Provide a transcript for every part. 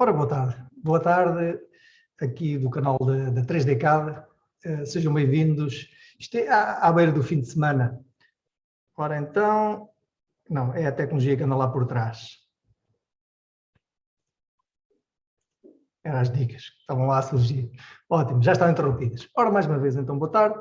Ora, boa tarde. Boa tarde, aqui do canal da 3DCAD. Sejam bem-vindos. Isto é à beira do fim de semana. Ora, então... Não, é a tecnologia que anda lá por trás. Eram as dicas que estavam lá a surgir. Ótimo, já estão interrompidas. Ora, mais uma vez, então, boa tarde.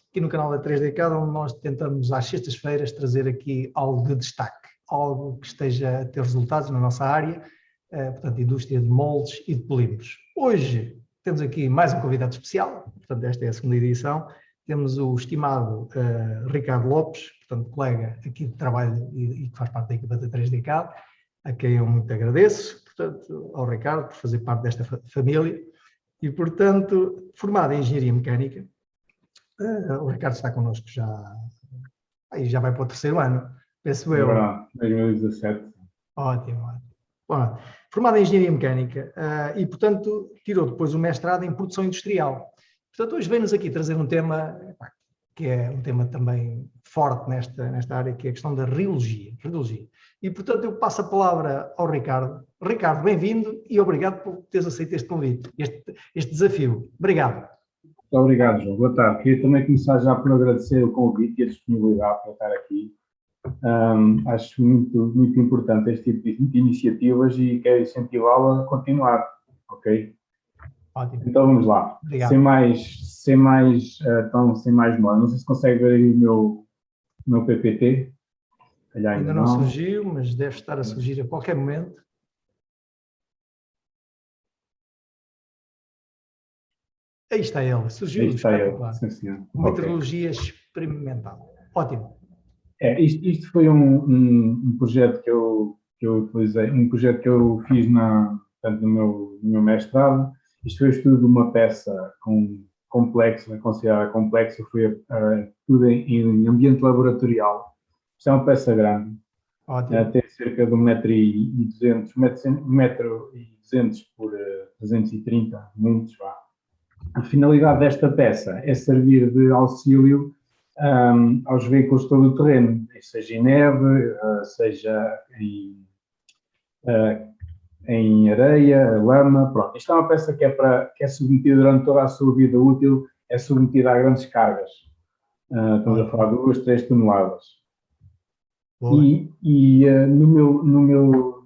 Aqui no canal da 3DCAD, onde nós tentamos, às sextas-feiras, trazer aqui algo de destaque. Algo que esteja a ter resultados na nossa área, portanto, indústria de moldes e de polímeros. Hoje temos aqui mais um convidado especial, portanto, esta é a segunda edição. Temos o estimado Ricardo Lopes, portanto, colega aqui de trabalho e que faz parte da equipa da 3DCAD, a quem eu muito agradeço, portanto, ao Ricardo por fazer parte desta família e, portanto, formado em Engenharia Mecânica. O Ricardo está connosco já vai para o terceiro ano, penso eu. Agora, 2017. Ótimo. Bom, formado em Engenharia Mecânica e, portanto, tirou depois o mestrado em Produção Industrial. Portanto, hoje vem-nos aqui trazer um tema que é um tema também forte nesta área, que é a questão da rheologia. E, portanto, eu passo a palavra ao Ricardo. Ricardo, bem-vindo e obrigado por teres aceito este convite, este desafio. Obrigado. Muito obrigado, João. Boa tarde. Queria também começar já por agradecer o convite e a disponibilidade para estar aqui. Acho muito importante este tipo de iniciativas e quero incentivá-la a continuar, ok? Ótimo. Então vamos lá. Obrigado. Sem mais demora. Não sei se consegue ver aí o meu PPT. Ainda não surgiu, mas deve estar a surgir a qualquer momento. Aí está ele. Surgiu. Aí está ele, sim, senhor. Meteorologia experimental. Ótimo. Isto foi um projeto que eu utilizei, um projeto que eu fiz portanto, no meu mestrado. Isto foi o estudo de uma peça complexa, considerada complexa, foi tudo em ambiente laboratorial. Isto é uma peça grande, tem cerca de 1,2 m por 330 mm. A finalidade desta peça é servir de auxílio aos veículos de todo o terreno, seja em neve, seja em areia, lama, pronto. Isto é uma peça que é submetida durante toda a sua vida útil, é submetida a grandes cargas. Estamos a falar de 2, 3 toneladas.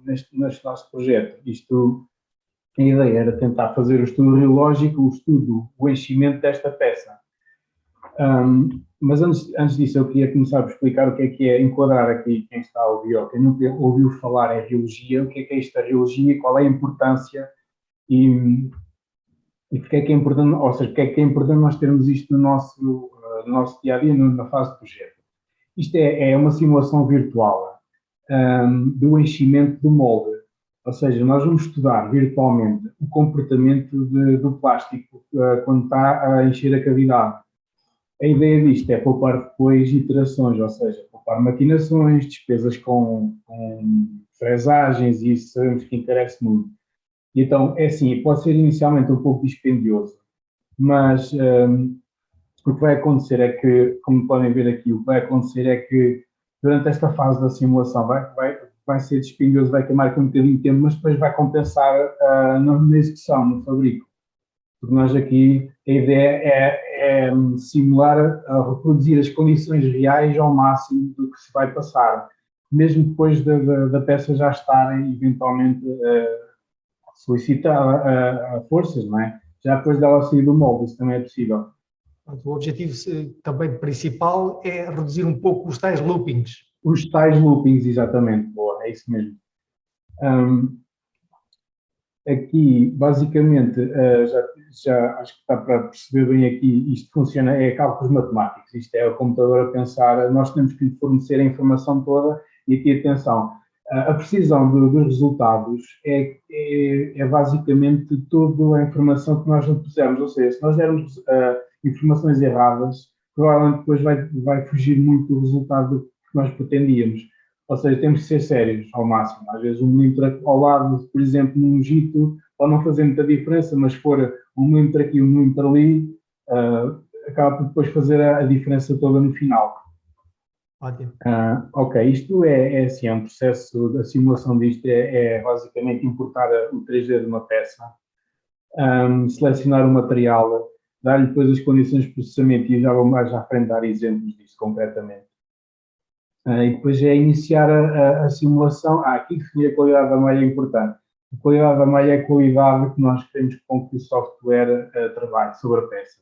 Neste nosso projeto, a ideia era tentar fazer o estudo rheológico, o enchimento desta peça. Mas antes disso, eu queria começar por explicar o que é enquadrar aqui quem está a ouvir, ou quem nunca ouviu falar em rheologia, o que é isto da rheologia, qual é a importância e porque é que é importante, ou seja, porque é que é importante nós termos isto no nosso dia-a-dia, na fase de projeto. Isto é uma simulação virtual do enchimento do molde. Ou seja, nós vamos estudar virtualmente o comportamento do plástico quando está a encher a cavidade. A ideia disto é poupar depois iterações, ou seja, poupar maquinações, despesas com fresagens, e isso sabemos que encarece muito. E então, é assim, pode ser inicialmente um pouco dispendioso, mas o que vai acontecer é que, como podem ver aqui, o que vai acontecer é que durante esta fase da simulação vai ser dispendioso, vai queimar aqui um bocadinho de tempo, mas depois vai compensar na execução, no fabrico. Porque nós aqui, a ideia é simular, reproduzir as condições reais ao máximo do que se vai passar, mesmo depois da peça já estar eventualmente solicitada a forças, não é? Já depois dela sair do molde, isso também é possível. O objetivo também principal é reduzir um pouco os tais loopings. Os tais loopings, exatamente. Boa, é isso mesmo. Aqui, basicamente, já acho que está para perceber bem aqui, isto funciona, é cálculos matemáticos, isto é o computador a pensar, nós temos que lhe fornecer a informação toda e aqui, atenção, a precisão dos resultados é basicamente toda a informação que nós lhe pusermos, ou seja, se nós dermos informações erradas, provavelmente depois vai fugir muito do resultado que nós pretendíamos. Ou seja, temos que ser sérios ao máximo. Às vezes 1 milímetro ao lado, por exemplo, num jito, pode não fazer muita diferença, mas se for 1 milímetro aqui, 1 milímetro ali, acaba por depois fazer a diferença toda no final. Ótimo. Ok, isto é assim, é um processo, a simulação disto é basicamente importar o 3D de uma peça, selecionar o material, dar-lhe depois as condições de processamento, e eu já vou mais à frente dar exemplos disso concretamente. E depois é iniciar a simulação. Aqui definir a qualidade da malha é importante. A qualidade da malha é a qualidade que nós queremos com que o software trabalhe sobre a peça.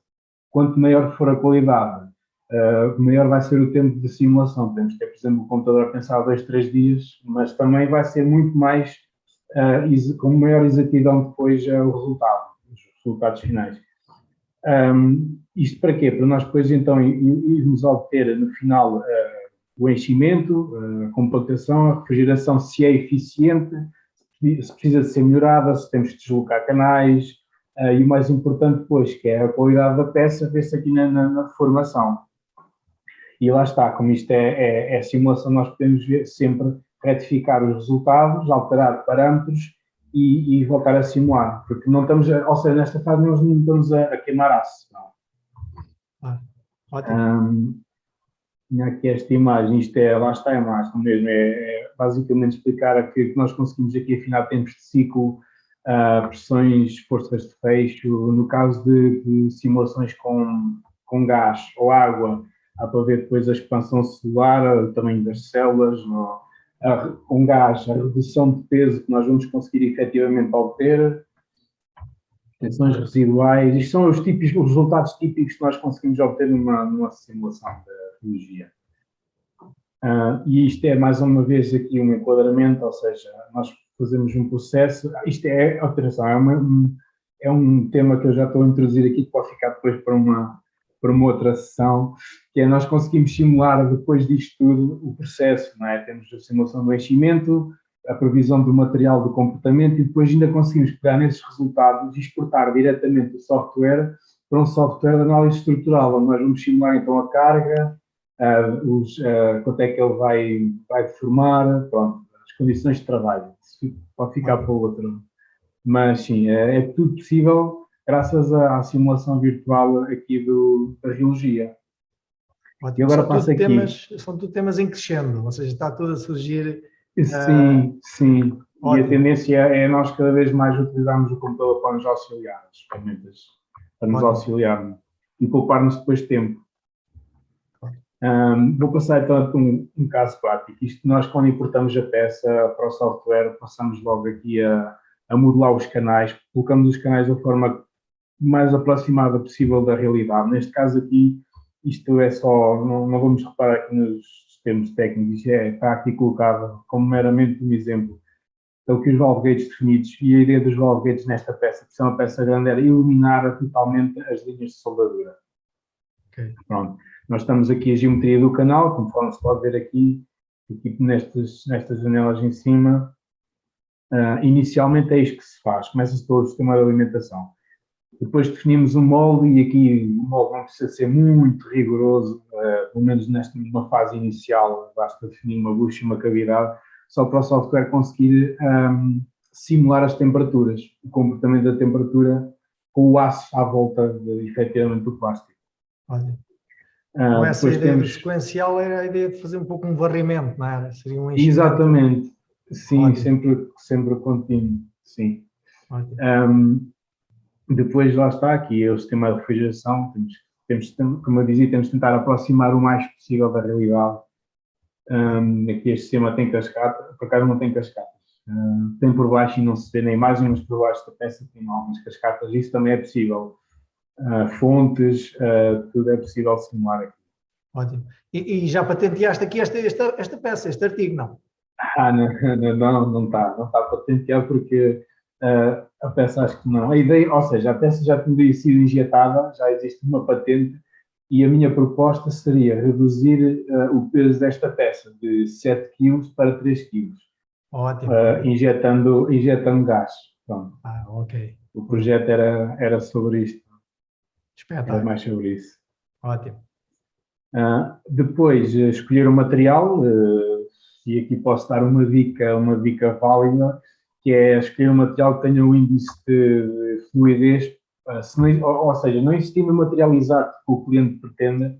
Quanto maior for a qualidade, maior vai ser o tempo de simulação. Podemos ter, por exemplo, o computador a pensar 2, 3 dias, mas também vai ser muito mais, com maior exatidão depois os resultados finais. Isto para quê? Para nós depois então irmos obter no final o enchimento, a compactação, a refrigeração, se é eficiente, se precisa de ser melhorada, se temos de deslocar canais, e o mais importante depois, que é a qualidade da peça, vê-se aqui na formação. E lá está, como isto é simulação, nós podemos ver, sempre retificar os resultados, alterar parâmetros e voltar a simular, porque não estamos, ou seja, nesta fase nós não estamos a queimar aço. Ótimo. Tinha aqui esta imagem, isto lá está a imagem mesmo, é basicamente explicar que nós conseguimos aqui afinar tempos de ciclo, pressões, forças de fecho, no caso de simulações com gás ou água, há para ver depois a expansão celular, o tamanho das células, com gás, a redução de peso que nós vamos conseguir efetivamente obter, tensões residuais, isto são os resultados típicos que nós conseguimos obter numa simulação de radiologia. E isto é mais uma vez aqui um enquadramento, ou seja, nós fazemos um processo, isto atenção, é um tema que eu já estou a introduzir aqui, que pode ficar depois para uma outra sessão, que é nós conseguimos simular depois disto tudo o processo, não é? Temos a simulação do enchimento, a previsão do material do comportamento e depois ainda conseguimos pegar nesses resultados e exportar diretamente o software para um software de análise estrutural, onde nós vamos simular então a carga, quanto é que ele vai deformar, pronto, as condições de trabalho. Isso pode ficar para o outro. Mas sim, é tudo possível graças à simulação virtual aqui da radiologia. Ótimo. E agora passa aqui. São tudo temas em crescendo, ou seja, está tudo a surgir. Sim. Ótimo. E a tendência é nós cada vez mais utilizarmos o computador para nos auxiliar, as ferramentas para nos auxiliar e poupar-nos depois tempo. Vou passar então um caso prático. Isto nós, quando importamos a peça para o software, passamos logo aqui a modelar os canais, colocamos os canais da forma mais aproximada possível da realidade. Neste caso aqui, isto é só, não vamos reparar aqui nos termos técnicos, está aqui colocado como meramente um exemplo. Então, que os valve gates definidos, e a ideia dos valve gates nesta peça, que é uma peça grande, era iluminar totalmente as linhas de soldadura. Okay. Pronto. Nós estamos aqui a geometria do canal, conforme se pode ver aqui nestas janelas em cima. Inicialmente é isto que se faz, começa-se todo o sistema de alimentação. Depois definimos um molde, e aqui o molde não precisa ser muito rigoroso, pelo menos numa fase inicial, basta definir uma bucha e uma cavidade, só para o software conseguir simular as temperaturas, o comportamento da temperatura com o aço à volta, efetivamente, do plástico. Olha. Com essa ideia do sequencial era a ideia de fazer um pouco um varrimento, não era? Seria um enchimento. Exatamente. Sim, sempre contínuo, sim. Depois lá está aqui, é o sistema de refrigeração, temos, como eu dizia, temos de tentar aproximar o mais possível da realidade. Aqui este sistema tem cascata, por acaso não tem cascatas. Tem por baixo e não se vê na imagem, mas por baixo da peça tem algumas cascatas, isso também é possível. Fontes, tudo é possível simular aqui. Ótimo. E já patenteaste aqui esta peça, este artigo, não? Não está patenteado porque a peça acho que não. A ideia, ou seja, a peça já teria sido injetada, já existe uma patente e a minha proposta seria reduzir o peso desta peça de 7 kg para 3 kg. Ótimo. Injetando gás. Pronto. Ok. O projeto era sobre isto. Espetáculo. Era mais sobre isso. Ótimo. Depois, escolher o material, e aqui posso dar uma dica válida, que é escolher um material que tenha um índice de fluidez, ou seja, não existindo um material exato que o cliente pretenda,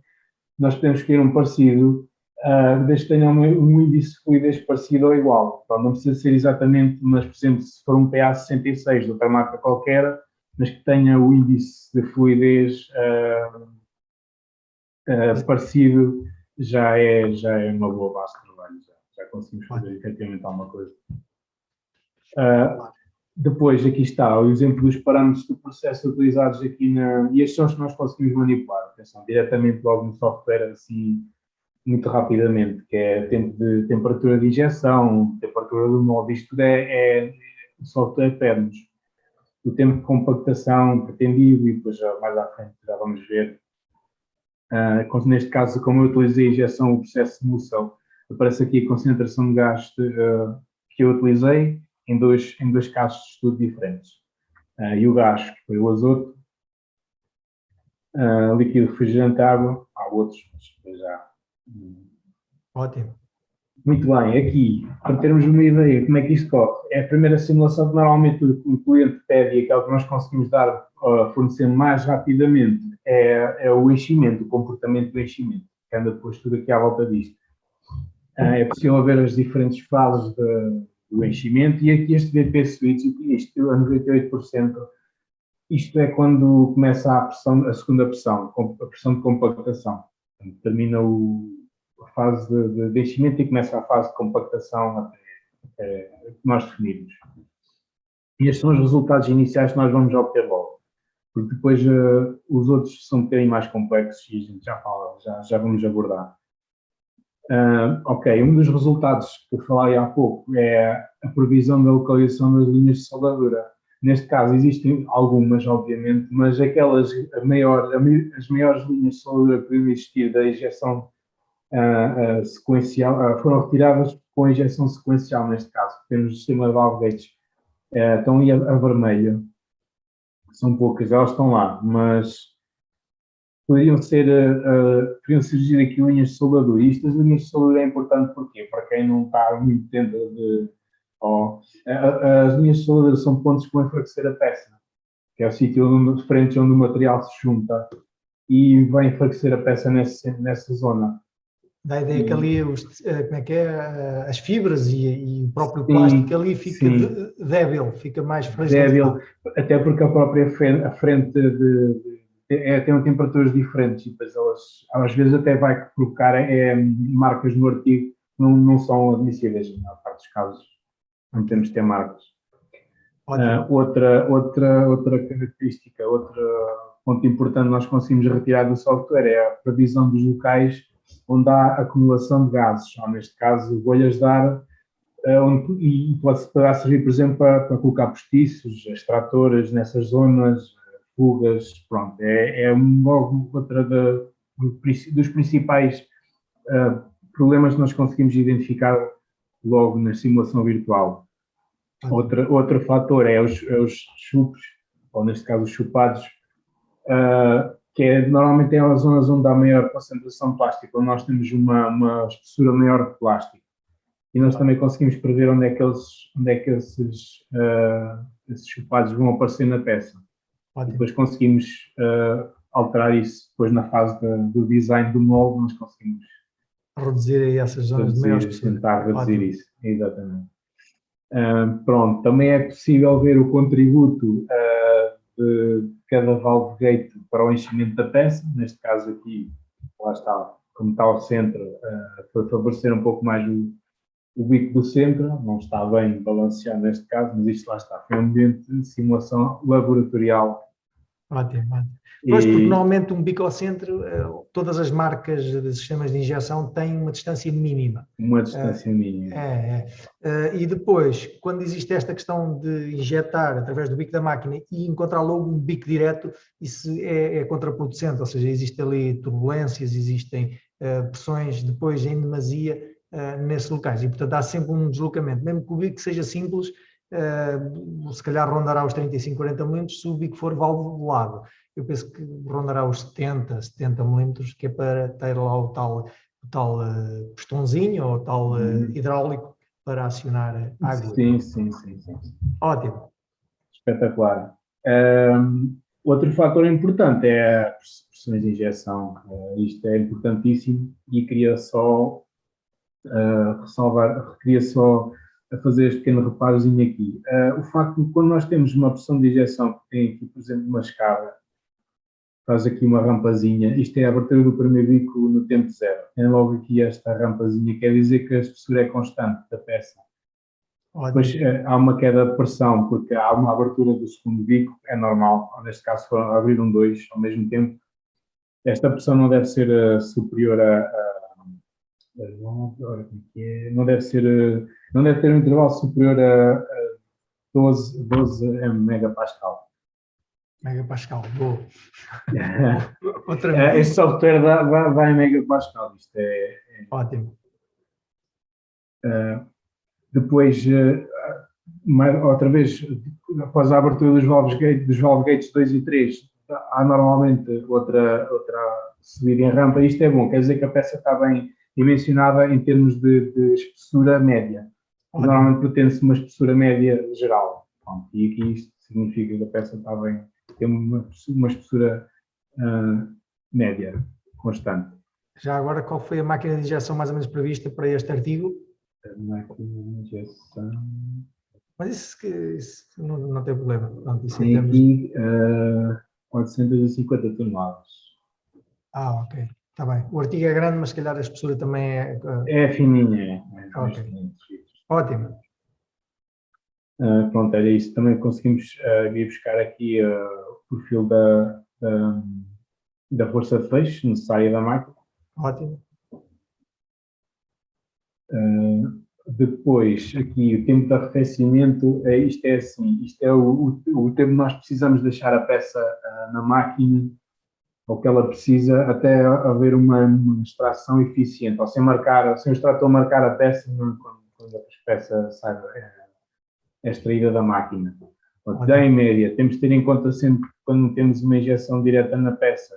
nós podemos escolher um parecido, desde que tenha um índice de fluidez parecido ou igual. Então, não precisa ser exatamente, mas, por exemplo, se for um PA 66 de outra marca qualquer, mas que tenha o índice de fluidez parecido, já é uma boa base de trabalho. Já conseguimos fazer efetivamente alguma coisa. Depois, aqui está o exemplo dos parâmetros do processo utilizados aqui e estes são os que nós conseguimos manipular, atenção, diretamente logo no software, assim, muito rapidamente, que é tempo de temperatura de injeção, temperatura do molde, isto tudo o software pede-nos o tempo de compactação pretendido e depois mais à frente já vamos ver. Neste caso, como eu utilizei a injeção, o processo de emulsão, aparece aqui a concentração de gás que eu utilizei em dois casos de estudo diferentes. E o gás, que foi o azoto, líquido refrigerante, água, há outros, mas já. Ótimo. Muito bem, aqui, para termos uma ideia de como é que isto corre, é a primeira simulação que normalmente o cliente pede e aquela que nós conseguimos dar, fornecer mais rapidamente, é o enchimento, o comportamento do enchimento, que anda depois tudo aqui à volta disto. É possível ver as diferentes fases do enchimento e aqui este VP switch, isto a 98%, isto é quando começa a segunda pressão, a pressão de compactação. Termina a fase de enchimento e começa a fase de compactação até nós definirmos. E estes são os resultados iniciais que nós vamos obter logo, porque depois os outros são um bocadinho mais complexos e a gente já vamos abordar. Ok, um dos resultados que eu falei há pouco é a previsão da localização das linhas de soldadura. Neste caso existem algumas, obviamente, mas as maiores linhas de soldadura que podiam existir da injeção sequencial foram retiradas com a injeção sequencial, neste caso. Temos o sistema de valve gates, estão ali a vermelho, são poucas, elas estão lá, mas poderiam surgir aqui linhas de soldadura. E estas linhas de soldadura é importante porquê? Para quem não está muito dentro as linhas de soldadura são pontos que vão enfraquecer a peça, que é o sítio diferente onde o material se junta e vai enfraquecer a peça nessa zona. Dá a ideia que ali como é que é, as fibras e o próprio plástico ali fica débil, fica mais fragilizado. Débil, até porque a própria frente tem temperaturas diferentes e depois elas às vezes até vai provocar marcas no artigo que não são admissíveis, na maior parte dos casos não temos de ter marcas. Outra característica, outro ponto importante nós conseguimos retirar do software é a previsão dos locais onde há acumulação de gases, ou neste caso bolhas de ar, e poderá servir, por exemplo, para colocar postiços, extratoras nessas zonas, fugas, pronto. Logo outra dos principais problemas que nós conseguimos identificar logo na simulação virtual. Outro fator é os chupes, ou neste caso os chupados, que normalmente é as zonas onde há maior concentração de plástico, onde nós temos uma espessura maior de plástico. E nós também conseguimos prever onde é que esses chupados vão aparecer na peça. Depois conseguimos alterar isso depois na fase do design do molde, nós conseguimos reduzir aí essas zonas de maior espessura. Tentar reduzir isso, exatamente. Pronto, também é possível ver o contributo de cada valve gate para o enchimento da peça. Neste caso aqui, lá está, como está ao centro, foi favorecer um pouco mais o bico do centro, não está bem balanceado neste caso, mas isto lá está, foi um ambiente de simulação laboratorial. Ótimo. Pois, porque normalmente um bico ao centro, todas as marcas de sistemas de injeção têm uma distância mínima. Uma distância mínima. E depois, quando existe esta questão de injetar através do bico da máquina e encontrar logo um bico direto, isso é contraproducente, ou seja, existem ali turbulências, existem pressões depois em demasia nesses locais e, portanto, há sempre um deslocamento, mesmo que o bico seja simples, se calhar rondará os 35, 40 milímetros se o bico for valvulado. Eu penso que rondará os 70 milímetros, que é para ter lá o tal pistãozinho ou o tal hidráulico para acionar a agulha. Sim. Ótimo. Espetacular. Outro fator importante é as pressões de injeção. Isto é importantíssimo e queria só queria só fazer este pequeno reparozinho aqui. O facto de quando nós temos uma pressão de injeção que tem aqui, por exemplo, uma escada, faz aqui uma rampazinha, isto é a abertura do primeiro bico no tempo zero. Tem logo aqui esta rampazinha, quer dizer que a espessura é constante da peça. Depois há uma queda de pressão, porque há uma abertura do segundo bico, é normal, neste caso foram abriram dois ao mesmo tempo. Esta pressão não deve ser superior não deve ter um intervalo superior a 12 megapascal. Megapascal, boa. Outra vez. Este software vai em megapascal, isto é ótimo. Depois, outra vez, após a abertura dos valve gates 2 e 3, há normalmente outra subida em rampa. Isto é bom, quer dizer que a peça está bem dimensionada em termos de espessura média. Normalmente pretende-se uma espessura média geral. Bom, e aqui isto significa que a peça está bem, tem uma espessura média, constante. Já agora, qual foi a máquina de injeção mais ou menos prevista para este artigo? A máquina de injeção... Mas isso não tem problema. Pronto, isso tem aqui 450 toneladas. Ok. Está bem. O artigo é grande, mas se calhar a espessura também é... É fininha. Ok. Ótimo. Pronto, era isso. Também conseguimos ir buscar aqui o perfil da força de feixe necessária da máquina. Ótimo. Depois, aqui, o tempo de arrefecimento, isto é assim, isto é o tempo que nós precisamos deixar a peça na máquina, ou que ela precisa, até haver uma extração eficiente, ou sem o extrator marcar a peça quando a peça é extraída da máquina. Já em média, temos de ter em conta sempre que quando temos uma injeção direta na peça,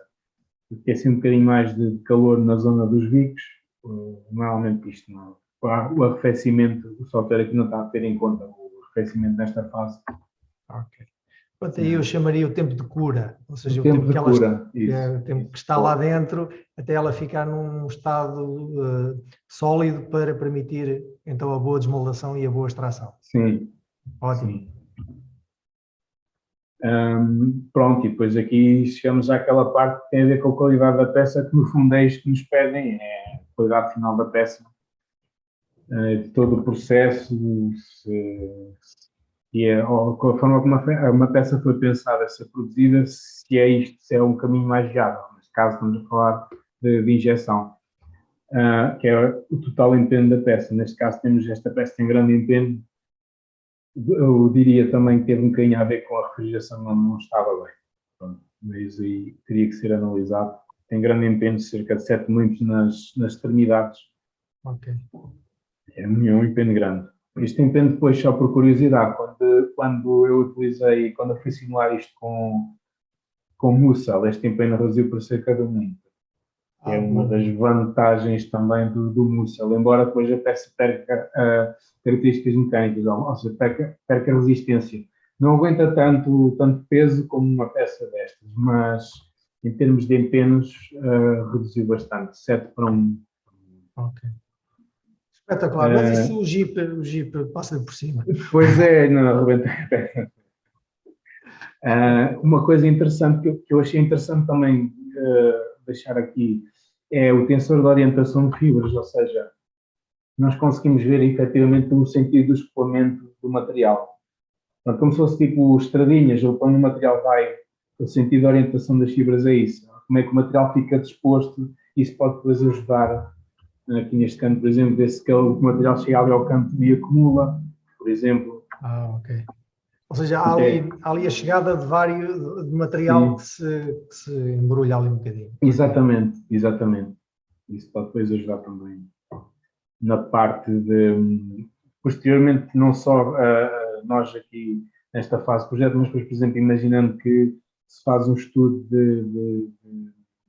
que é sempre um bocadinho mais de calor na zona dos bicos, normalmente isto não. O arrefecimento, o software aqui não está a ter em conta o arrefecimento nesta fase. Ok. Portanto, aí eu chamaria o tempo de cura, ou seja, o tempo de cura, o tempo que está lá dentro, até ela ficar num estado sólido para permitir então a boa desmoldação e a boa extração. Sim. Ótimo. Sim. Pronto, e depois aqui chegamos àquela parte que tem a ver com a qualidade da peça, que no fundo é isto que nos pedem, é a qualidade final da peça, de todo o processo, ou com a forma como uma peça foi pensada a ser produzida, se é isto, se é um caminho mais viável. Neste caso estamos a falar de injeção, que é o total empenho da peça. Neste caso temos esta peça tem grande empenho. Eu diria também que teve um bocadinho a ver com a refrigeração, não estava bem. Pronto, mas aí teria que ser analisado. Tem grande empenho, cerca de 7 milímetros nas extremidades. Ok. É um empenho grande. Este empenho depois, só por curiosidade, quando eu fui simular isto com Mussel, este empenho reduziu para cerca de 1 milímetro. É uma das vantagens também do Mussel, embora depois a peça perca características mecânicas, ou seja, perca resistência. Não aguenta tanto peso como uma peça destas, mas em termos de empenhos reduziu bastante, 7 para 1. Ok. Espetacular, mas isso o Jeep passa por cima. Pois é, não aguenta. Uma coisa interessante que eu achei interessante também deixar aqui é o tensor de orientação de fibras, ou seja, nós conseguimos ver efetivamente o sentido do escoamento do material. Portanto, como se fosse tipo estradinhas, ou quando o material vai, o sentido de orientação das fibras é isso. Como é que o material fica disposto, isso pode depois ajudar, aqui neste canto, por exemplo, ver se o material chega ali ao canto e acumula, por exemplo. Ok. Ou seja, há ali a chegada de material que se embrulha ali um bocadinho. Exatamente. Isso pode depois ajudar também na parte de... Posteriormente, não só nós aqui nesta fase do projeto, mas depois, por exemplo, imaginando que se faz um estudo de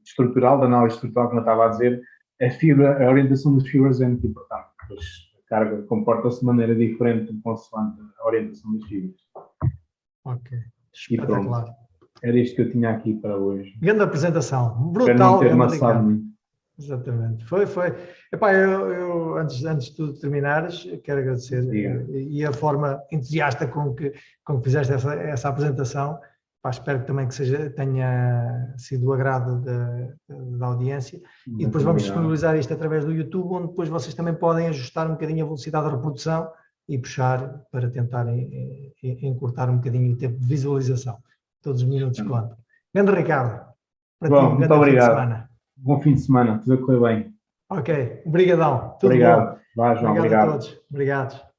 estrutural, de análise estrutural, como eu estava a dizer, a orientação das fibras é muito importante, pois a carga comporta-se de maneira diferente consoante a orientação das fibras. Ok, espetacular. Era isto que eu tinha aqui para hoje. Grande apresentação, brutal. Espero não ter amassado muito. Exatamente. Foi. Epá, eu antes de tu terminares, quero agradecer e a forma entusiasta com que fizeste essa apresentação. Epá, espero também que tenha sido do agrado da audiência. Muito e depois vamos obrigado. disponibilizar isto através do YouTube, onde depois vocês também podem ajustar um bocadinho a velocidade da reprodução e puxar para tentar encurtar um bocadinho o tempo de visualização. Todos os minutos contam. Grande Ricardo, para ti, um grande fim de semana. Bom fim de semana, tudo a correr bem. Ok, obrigadão. Obrigado. Vá, João, Obrigado a todos. Obrigado.